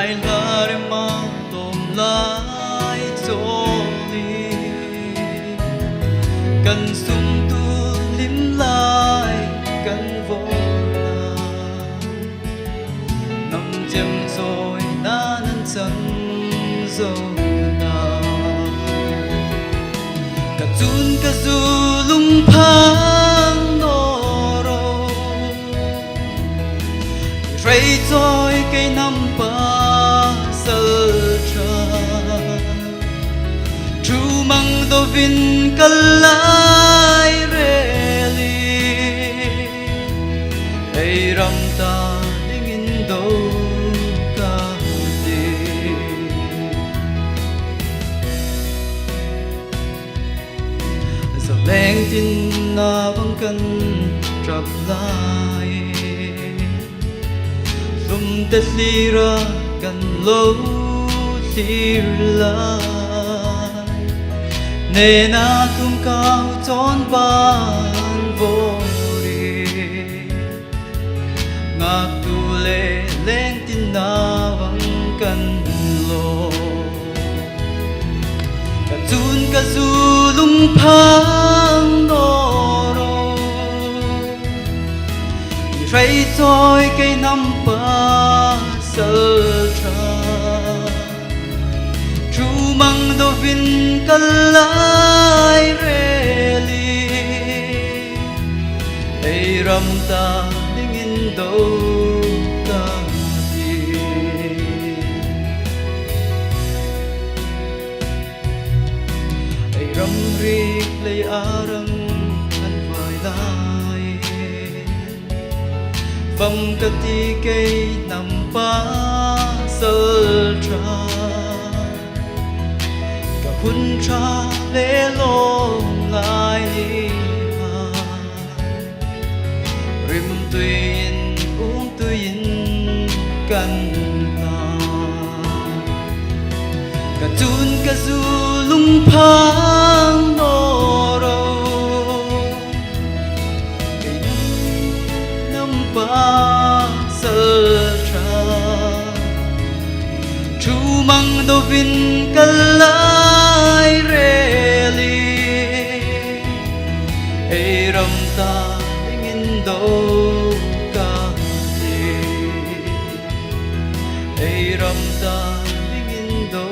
rai la re ma tom lai cho li cần sum tu lim lai cần vô la nằm chim rồi na nan chân rồi na cả chun cả du lung phang nô ro rây trôi cây năm ba sơ tra chu mang do vin cả lai re li ai ram ta dingin do ka di sa leng tin na bang kan trap lai lum te lira kan lo lir lai ne na tum cao chon ban vô ri ngak tu le leng tin na bang kan lo ka chun ka zu lung phang no ro rây trôi cây năm ba sơ tra chu mang do vin cả lai re li ai ram ta dingin do ka di ai ram ri lei aram an vai lai bầm cà ti cây nằm ba sơ tra cả hun tra lê lô lại hà rim tuyền uống tuyền cần ta cả chun cả du lung phang nô ro ba sơ tra chu mang do vin cả lai re li ai ram ta dingin do ka di ai ram ta dingin do